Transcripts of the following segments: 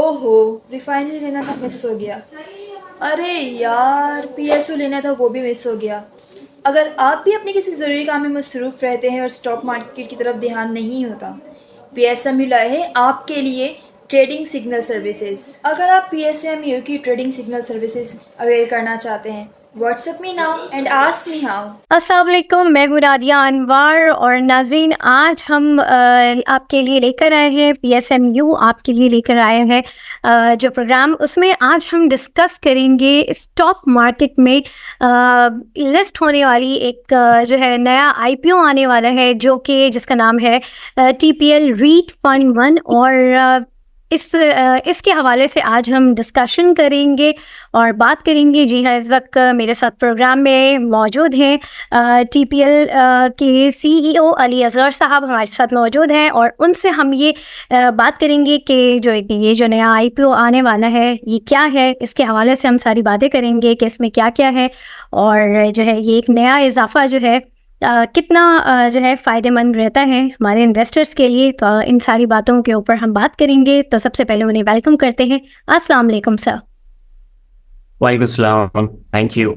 ओहो, रिफाइनरी लेना था, मिस हो गया। अरे यार, पीएसयू लेना था, वो भी मिस हो गया। अगर आप भी अपने किसी ज़रूरी काम में मसरूफ़ रहते हैं और स्टॉक मार्केट की तरफ ध्यान नहीं होता, पीएसएमयू लाए है आपके लिए ट्रेडिंग सिग्नल सर्विसेज। अगर आप पीएसएमयू की ट्रेडिंग सिग्नल सर्विसेज अवेल करना चाहते हैं, WhatsApp me now and ask me how. अस्सलाम वालेकुम, मैं हूँ नादिया अनवर और नाज़रीन, आज हम आपके लिए लेकर आए हैं पीएसएमयू आपके लिए लेकर आए हैं जो प्रोग्राम, उसमें आज हम डिस्कस करेंगे स्टॉक मार्केट में लिस्ट होने वाली एक जो है नया आईपीओ आने वाला है, जो कि जिसका नाम है टीपीएल रीट फंड वन। और इसके हवाले से आज हम डिस्कशन करेंगे और बात करेंगे। जी हाँ, इस वक्त मेरे साथ प्रोग्राम में मौजूद हैं टीपीएल के सीईओ अली असगर साहब हमारे साथ मौजूद हैं, और उनसे हम ये बात करेंगे कि ये जो नया आईपीओ आने वाला है ये क्या है। इसके हवाले से हम सारी बातें करेंगे कि इसमें क्या क्या है, और जो है ये एक नया इजाफा जो है कितना जो है फ़ायदेमंद रहता है हमारे इन्वेस्टर्स के लिए। तो इन सारी बातों के ऊपर हम बात करेंगे। तो सबसे पहले उन्हें वेलकम करते हैं। अस्सलाम वालेकुम सर। वालेकुम सलाम, थैंक यू।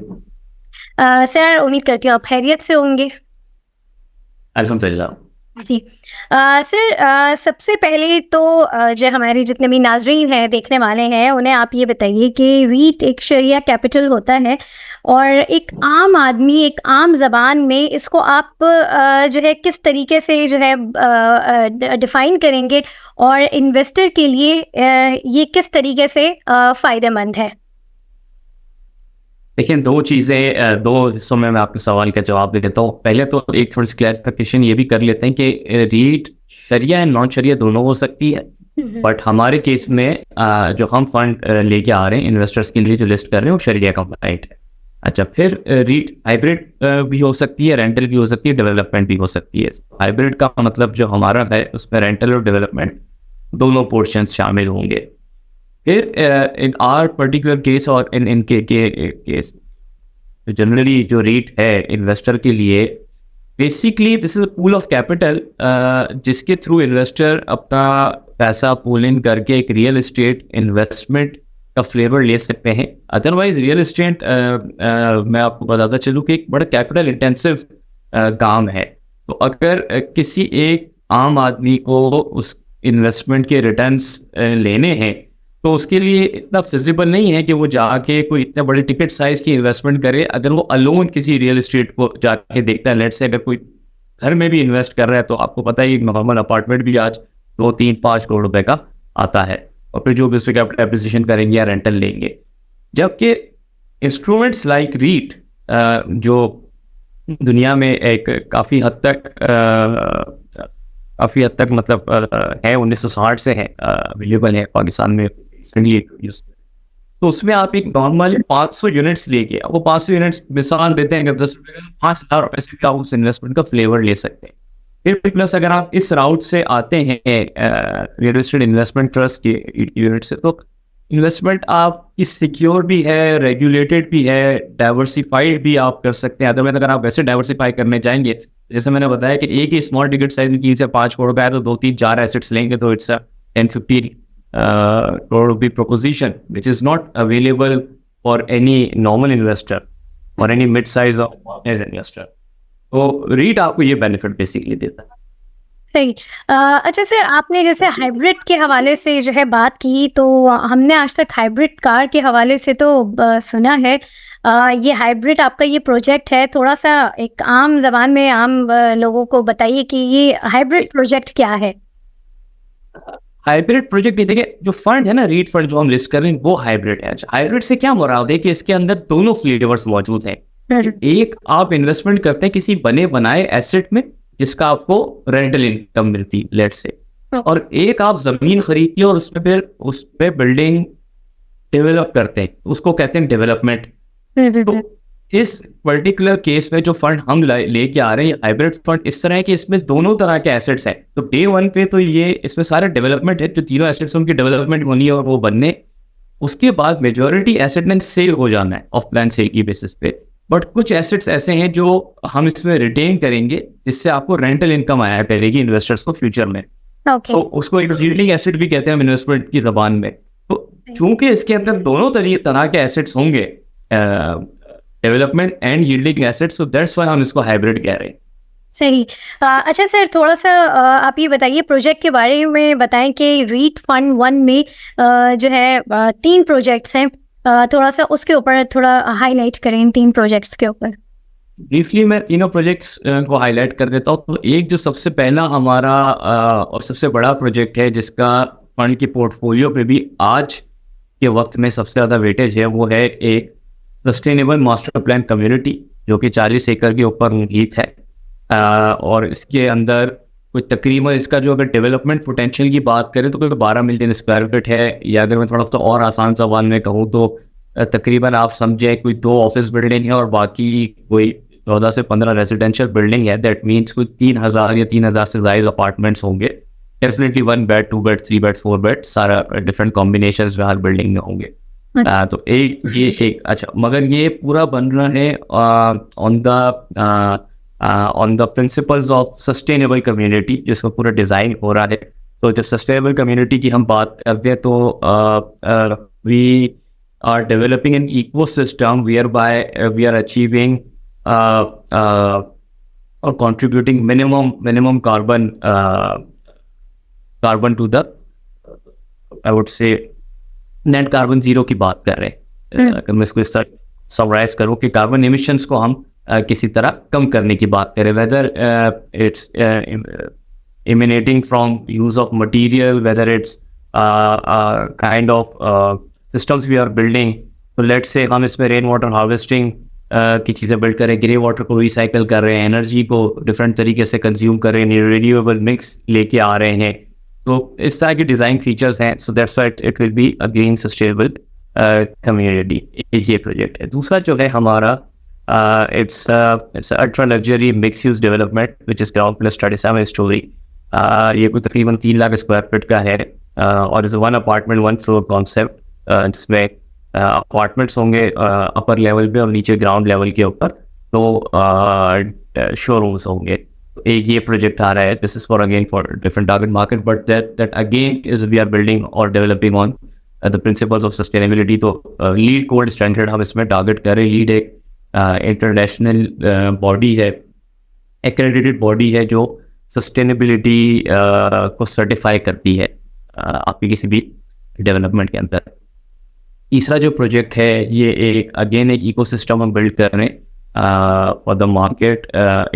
सर, उम्मीद करती हूँ आप खैरियत से होंगे। अल्हम्दुलिल्लाह। जी सर, सबसे पहले तो जो हमारे जितने भी नाजरीन हैं, देखने वाले हैं, उन्हें आप ये बताइए कि रीट एक शरिया कैपिटल होता है, और एक आम आदमी एक आम ज़बान में इसको आप जो है किस तरीके से जो है डिफ़ाइन करेंगे, और इन्वेस्टर के लिए ये किस तरीके से फ़ायदेमंद है। देखिए, दो चीज़ें, दो हिस्सों में मैं आपके सवाल का जवाब दे देता हूँ। पहले तो एक थोड़ी सी क्लैरिफिकेशन ये भी कर लेते हैं कि रीट शरिया एंड नॉन शरिया दोनों हो सकती है, बट हमारे केस में जो हम फंड लेके आ रहे हैं इन्वेस्टर्स के लिए, जो लिस्ट कर रहे हैं, वो शरिया कंप्लाइंट है। अच्छा, फिर रीट हाइब्रिड भी हो सकती है, रेंटल भी हो सकती है, डेवलपमेंट भी हो सकती है। हाइब्रिड का मतलब जो हमारा है उसमें रेंटल और डेवलपमेंट दोनों पोर्शंस शामिल होंगे। फिर इन आर पर्टिकुलर केस और इन इनके केस जनरली जो रेट है इन्वेस्टर के लिए, basically this is a pool of capital जिसके थ्रू इन्वेस्टर अपना पैसा पूल इन करके एक रियल एस्टेट इन्वेस्टमेंट का फ्लेवर ले सकते हैं। अदरवाइज रियल एस्टेट मैं आपको बताता चलूँ कि एक बड़ा कैपिटल इंटेंसिव काम है। तो अगर किसी एक आम आदमी को उस इन्वेस्टमेंट के रिटर्न्स लेने हैं, तो उसके लिए इतना फिजिबल नहीं है कि वो जाके कोई इतने बड़े टिकट साइज की इन्वेस्टमेंट करे। अगर वो अलोन किसी रियल एस्टेट को जाके देखता है, लेट्स से अगर कोई घर में भी इन्वेस्ट कर रहा है, तो आपको पता है नॉर्मल अपार्टमेंट भी आज 2, 3, 5 करोड़ रुपए का आता है, और फिर जो भी उसके कैपिटल एप्रिसिएशन करेंगे या रेंटल लेंगे। जबकि इंस्ट्रूमेंट्स लाइक रीट जो दुनिया में एक काफ़ी हद तक मतलब है, 1960 से है, अवेलेबल है पाकिस्तान में यूज। तो उसमें आप एक नॉर्मल 500 यूनिट्स लेके, वो 500 यूनिट्स मिसाल देते हैं कि 10 रुपये का 5,000 रुपये से भी आप उस इन्वेस्टमेंट का फ्लेवर ले सकते हैं। फिर प्लस अगर आप इस राउट से आते हैं रियल एस्टेट इन्वेस्टमेंट ट्रस्ट के यूनिट से, तो इन्वेस्टमेंट आपकी सिक्योर भी है, रेगुलेटेड भी है, डाइवर्सिफाइड भी आप कर सकते हैं। अदरवाइज अगर आप वैसे डाइवर्सिफाई करने जाएंगे, जैसे मैंने बताया कि एक ही स्मॉल टिकट साइज में 3 से 5 करोड़ रुपए है, तो 2, 3, 4 एसेट्स लेंगे तो it's 10, 15 crore rupee proposition, which is not available for any normal investor or any mid-size or small-size investor. तो रीट आपको ये बेनिफिट बेसिकली देता है। सही। अच्छा सर, आपने जैसे हाइब्रिड के हवाले से जो है बात की, तो हमने आज तक हाइब्रिड कार के हवाले से तो सुना है। ये हाइब्रिड आपका ये प्रोजेक्ट है, थोड़ा सा एक आम जबान में आम लोगों को बताइए कि ये हाइब्रिड प्रोजेक्ट क्या है। हाइब्रिड प्रोजेक्ट भी देखिए, जो फंड है ना, रीट फंड जो हम लिस्ट कर रहे हैं, वो हाइब्रिड है। हाइब्रिड से क्या मुराद है कि इसके अंदर दोनों फ्लेवर्स मौजूद हैं। एक आप इन्वेस्टमेंट करते हैं किसी बने बनाए एसेट में जिसका आपको रेंटल इनकम मिलती है, लेट्स से, और एक आप जमीन खरीदते हैं और उसमें फिर उस पे बिल्डिंग डेवलप करते हैं, उसको कहते हैं डेवलपमेंट। तो इस पर्टिकुलर केस में जो फंड हम लेके आ रहे हैं, हाइब्रिड फंड इस तरह है कि इसमें दोनों तरह के एसेट्स हैं। तो डे वन पे तो ये इसमें सारा डेवलपमेंट है, जो तीनों एसेट्स उनकी डेवलपमेंट होनी है और वो बनने, उसके बाद मेजॉरिटी एसेट में सेल हो जाना है ऑफ प्लान सेल की बेसिस पे। बट कुछ एसेट्स ऐसे हैं जो हम इसमें रिटेन करेंगे, जिससे आपको रेंटल इनकम आया करेगी इन्वेस्टर्स को फ्यूचर में। ओके। तो उसको एक यील्डिंग एसेट भी कहते हैं हम इन्वेस्टमेंट की जबान में। चूंकि इसके अंदर दोनों तरह के एसेट्स होंगे, development and yielding assets, so that's why हम इसको हाइब्रिड कह रहे हैं। सही। अच्छा सर, थोड़ा सा आप ये बताइए प्रोजेक्ट के बारे में बताएं कि रीट फंड 1 में जो है 3 प्रोजेक्ट्स हैं, थोड़ा सा उसके ऊपर थोड़ा हाईलाइट करें इन 3 प्रोजेक्ट्स के ऊपर। ब्रीफली मैं तीनों प्रोजेक्ट्स को हाईलाइट कर देता हूँ। तो एक जो सबसे पहला हमारा और सबसे बड़ा प्रोजेक्ट है जिसका फंड की पोर्टफोलियो पे भी आज के वक्त में सबसे ज़्यादा वेटेज है, वो है एक सस्टेनेबल मास्टर प्लान कम्युनिटी जो कि 40 एकड़ के ऊपर मुहित है। और इसके अंदर कोई तकरीबन इसका जो अगर डेवलपमेंट पोटेंशियल की बात करें तो कोई 12 मिलियन स्क्वायर फीट है, या अगर मैं थोड़ा सा और आसान सवाल में कहूँ तो तकरीबन आप समझें कोई 2 ऑफिस बिल्डिंग है और बाकी कोई 14 से 15 रेजिडेंशियल बिल्डिंग है। दैट मीन्स कोई 3000 या 3000 से ज़्यादा अपार्टमेंट्स होंगे। Definitely 1 bed, 2 bed, 3 bed, 4 bed, सारा डिफरेंट कॉम्बिनेशन में हर बिल्डिंग में होंगे। तो एक अच्छा, मगर ये पूरा बन रहा है on the principles of sustainable community, जिसका पूरा डिज़ाइन हो रहा है। तो जब सस्टेनेबल कम्युनिटी की हम बात करते हैं तो we are developing an ecosystem whereby we are achieving or contributing minimum carbon to the, I would say, net carbon zero की बात कर रहे हैं। अगर मैं इसको इस तरह समराइज करूँ कि कार्बन एमिशंस को हम किसी तरह कम करने की बात करें, whether it's emanating from use of material, whether it's kind of systems we are building. तो लेट्स से हम इसमें रेन वाटर हार्वेस्टिंग की चीज़ें बिल्ड करें, ग्रे वाटर को रिसाइकल कर रहे हैं, एनर्जी को डिफरेंट तरीके से कंज्यूम कर रहे हैं, रिन्यूएबल मिक्स लेके आ रहे हैं। तो इस तरह के डिज़ाइन फीचर्स हैं। So that's why it will be a green sustainable community. ये प्रोजेक्ट है। दूसरा जो है हमारा it's ultra luxury mix use development which is ground plus 37 story. ये कोई तकरीबन 3 लाख स्क्वायर फीट का है और इज़ 1 अपार्टमेंट 1 फ्लोर कॉन्सेप्ट, जिसमें अपार्टमेंट्स होंगे अपर लेवल पे और नीचे ग्राउंड लेवल के ऊपर तो शोरूम्स होंगे। एक ये प्रोजेक्ट आ रहा है। This is for again for different target market, but that again is we are building और developing on the principles of sustainability. तो लीड गोल्ड स्टैंडर्ड हम इसमें टारगेट करें। लीड एक इंटरनेशनल बॉडी है, एक्रेडिटेड बॉडी है जो सस्टेनेबिलिटी को सर्टिफाई करती है आपकी किसी भी डेवलपमेंट के अंदर। तीसरा जो प्रोजेक्ट है ये एक इकोसिस्टम हम बिल्ड कर रहे हैं फॉर द मार्केट।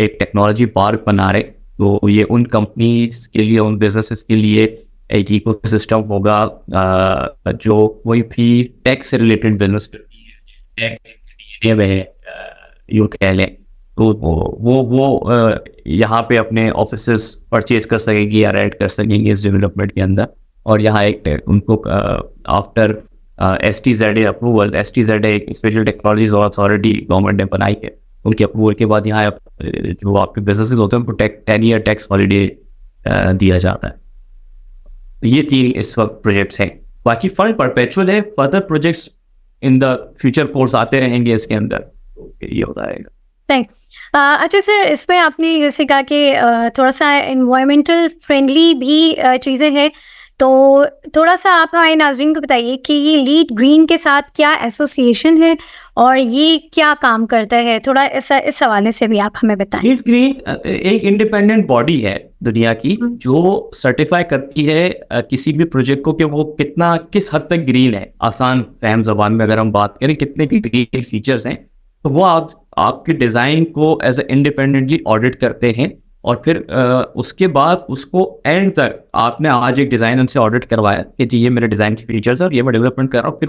एक टेक्नोलॉजी पार्क बना रहे, तो ये उन कंपनीज के लिए, उन बिजनेसेस के लिए एक इकोसिस्टम होगा जो कोई भी टेक से रिलेटेड बिजनेस है यूँ कह लें, तो वो यहाँ पे अपने ऑफिसेस परचेज कर सकेंगे या रेंट कर सकेंगे इस डेवलपमेंट के अंदर। और यहाँ एक उनको आफ्टर STZA अप्रूवल, STZA एक स्पेशल टेक्नोलॉजीज अथॉरिटी गवर्नमेंट ने बनाई है, उनके अप्रूवल के बाद यहाँ जो आपके बिजनेसेस होते हैं उनको 10 ईयर टैक्स हॉलीडे दिया जाता है। ये 3 इस वक्त प्रोजेक्ट्स हैं। बाकी फंड परपेचुअल है, further projects in the future course आते रहेंगे इसके अंदर, तो ये होता रहेगा। अच्छा सर, इसमें आपने जैसे कहा कि थोड़ा सा एनवायरमेंटल फ्रेंडली भी चीज़ें हैं, तो थोड़ा सा आप हमारे नाज़रीन को बताइए कि ये लीड ग्रीन के साथ क्या एसोसिएशन है और ये क्या काम करता है, थोड़ा इस हवाले से भी आप हमें बताएं। लीड ग्रीन एक इंडिपेंडेंट बॉडी है दुनिया की जो सर्टिफाई करती है किसी भी प्रोजेक्ट को कि वो किस हद तक ग्रीन है। आसान फहम जबान में अगर हम बात करें कितने भी ग्रीन फीचर्स हैं, तो वो आपके डिज़ाइन को एज ए इंडिपेंडेंटली ऑडिट करते हैं और फिर उसके बाद उसको एंड तक आपने आज एक डिज़ाइन उनसे ऑडिट करवाया कि जी ये मेरे डिज़ाइन के फीचर्स और ये मैं डेवलपमेंट कर रहा हूँ, फिर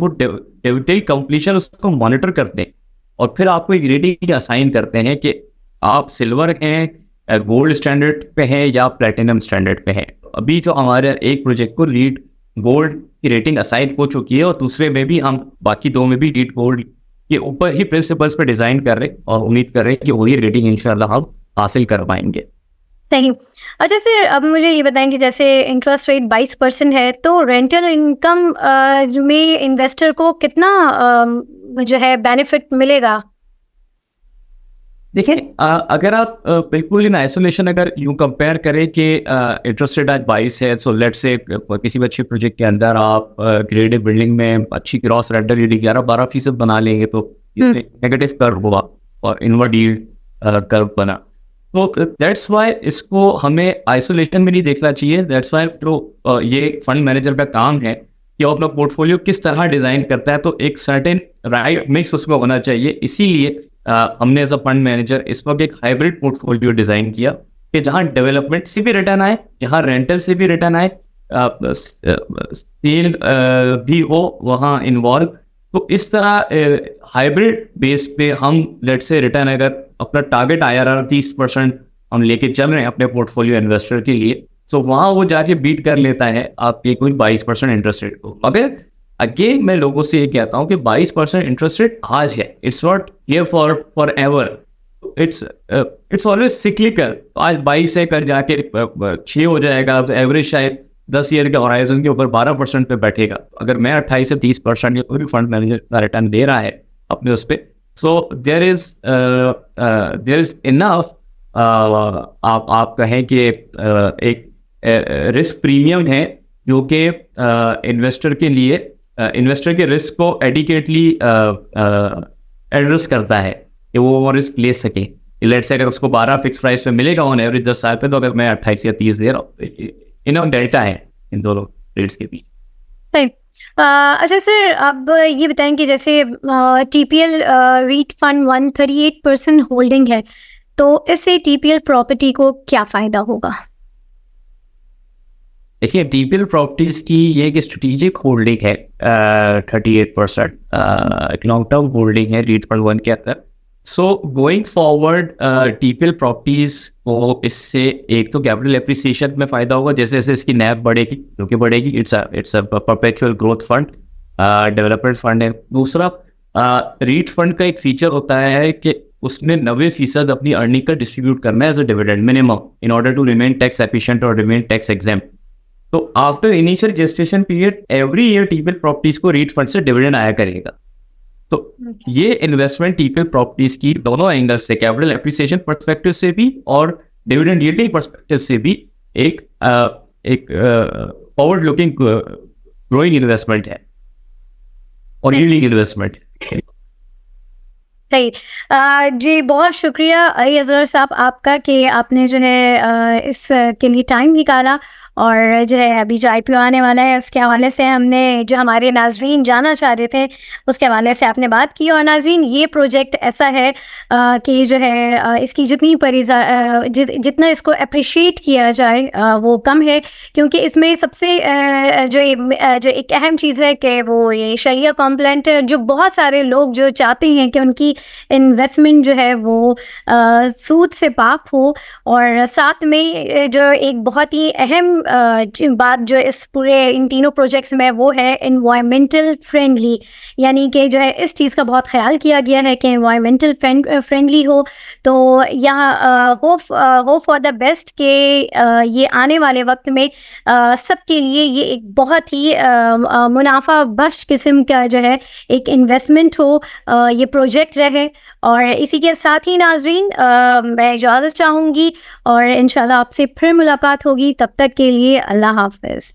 वो टिल कंप्लीशन उसको मॉनिटर करते हैं और फिर आपको एक रेटिंग असाइन करते हैं कि आप सिल्वर हैं, गोल्ड स्टैंडर्ड पे हैं या प्लेटिनम स्टैंडर्ड पे हैं। अभी जो हमारे एक प्रोजेक्ट को लीड गोल्ड की रेटिंग असाइन हो चुकी है और दूसरे में भी हम बाकी 2 में भी लीड गोल्ड के ऊपर ही प्रिंसिपल्स पे डिज़ाइन कर रहे हैं और उम्मीद कर रहे हैं कि वही रेटिंग इंशाल्लाह हम हासिल कर पाएंगे। सही। अच्छा सर, अब मुझे ये बताएं कि जैसे इंटरेस्ट रेट 22% है, तो रेंटल इनकम में इन्वेस्टर को कितना जो है बेनिफिट मिलेगा? देखिए अगर आप बिल्कुल इन आइसोलेशन अगर यूं कंपेयर करें कि इंटरेस्ट रेट आज 22 है, सो लेट्स से किसी भी अच्छे प्रोजेक्ट के अंदर आप ग्रेड बिल्डिंग में अच्छी क्रॉस रेंटल यील्ड 11-12% बना लेंगे तो नेगेटिव कर्व हुआ और इनवर्ड यील्ड कर्व बना। तो दैट्स वाई इसको हमें आइसोलेशन में नहीं देखना चाहिए। दैट्स वाई जो ये फंड मैनेजर का काम है कि वो अपना पोर्टफोलियो किस तरह डिजाइन करता है, तो एक सर्टेन राइट मिक्स उसमें होना चाहिए। इसीलिए हमने एज अ फंड मैनेजर इस वक्त एक हाइब्रिड पोर्टफोलियो डिजाइन किया कि जहां डेवलपमेंट से भी रिटर्न आए, जहां रेंटल से भी रिटर्न आए, सेल भी हो वहां इन्वॉल्व। तो इस तरह हाइब्रिड बेस पे हम लेट से रिटर्न अगर अपना टारगेट IRR 30% हम लेके चल रहे हैं अपने पोर्टफोलियो इन्वेस्टर के लिए, तो वहां वो जाके बीट कर लेता है आपके कोई 22% इंटरेस्ट रेट को। अगर अगेन मैं लोगों से ये कहता हूँ कि 22% इंटरेस्ट रेट आज है, it's not here for ever, it's always cyclical. आज 22 से कर जाके 6 हो जाएगा, तो एवरेज शायद 10 ईयर के होराइजन के ऊपर 12% पे बैठेगा। अगर मैं 28 से 30% या कोई भी फंड मैनेजर का रिटर्न दे रहा है अपने उस पर, सो देयर इज इनफ, आप कहें कि एक रिस्क प्रीमियम है जो कि इन्वेस्टर के लिए इन्वेस्टर के रिस्क को एडिकेटली एड्रेस करता है कि वो रिस्क ले सके। लेट्स से अगर उसको 12 फिक्स प्राइस पे मिलेगा ऑन एवरेज 10 साल पे, तो अगर मैं 28 या 30 दे रहा हूँ, इनफ डेल्टा है इन दोनों रेट्स के बीच। सही। अच्छा सर, अब ये बताएं कि जैसे TPL रीट फंड 138% होल्डिंग है, तो इससे TPL प्रॉपर्टी को क्या फ़ायदा होगा? देखिए TPL प्रॉपर्टीज की ये एक स्ट्रेटेजिक होल्डिंग है, 38% एक लॉन्ग टर्म होल्डिंग है रीट फंड 1 के अंदर। So going forward TPL properties को इससे एक तो कैपिटल एप्रिसिएशन में फायदा होगा, जैसे जैसे इसकी NAV बढ़ेगी, जो कि बढ़ेगी। It's a perpetual growth fund, development fund है। दूसरा रीट फंड का एक फीचर होता है कि उसने 90% अपनी अर्निंग का डिस्ट्रीब्यूट करना है as a dividend minimum, in order to remain tax efficient और रिमेन टैक्स एग्जेम्प्ट। तो after initial gestation period every year TPL properties को रीट फंड से डिविडेंड आया करेगा। तो ये इन्वेस्टमेंट TPL प्रॉपर्टीज की दोनों एंगल से, कैपिटल एप्रिसिएशन पर्सपेक्टिव से भी और डिविडेंड यील्डिंग पर्सपेक्टिव से भी एक फॉरवर्ड लुकिंग ग्रोइंग इन्वेस्टमेंट है और यील्डिंग इन्वेस्टमेंट। सही। जी, बहुत शुक्रिया अली अजहर साहब आपका कि आपने जो है इस के लिए टाइम निकाला, और जो है अभी जो IPO आने वाला है उसके हवाले से हमने जो हमारे नाजरीन जानना चाह रहे थे उसके हवाले से आपने बात की। और नाजरीन, ये प्रोजेक्ट ऐसा है कि जो है इसकी जितनी जितना इसको अप्रिशिएट किया जाए वो कम है, क्योंकि इसमें सबसे जो एक अहम चीज़ है कि वो ये शरिया कॉम्प्लाइंट है, जो बहुत सारे लोग जो चाहते हैं कि उनकी इन्वेस्टमेंट जो है वो सूद से पाक हो। और साथ में जो एक बहुत ही अहम बात जो इस पूरे इन तीनों प्रोजेक्ट्स में वो है एनवायरमेंटल फ्रेंडली, यानी कि जो है इस चीज़ का बहुत ख्याल किया गया है कि एनवायरमेंटल फ्रेंडली हो। तो यहाँ होप फॉर द बेस्ट कि ये आने वाले वक्त में सबके लिए ये एक बहुत ही मुनाफा बख्श किस्म का जो है एक इन्वेस्टमेंट हो, ये प्रोजेक्ट रहे। और इसी के साथ ही नाजरीन, मैं इजाज़त चाहूँगी और इंशाल्लाह आपसे फिर मुलाकात होगी। तब तक के लिए अल्लाह हाफ़िज़।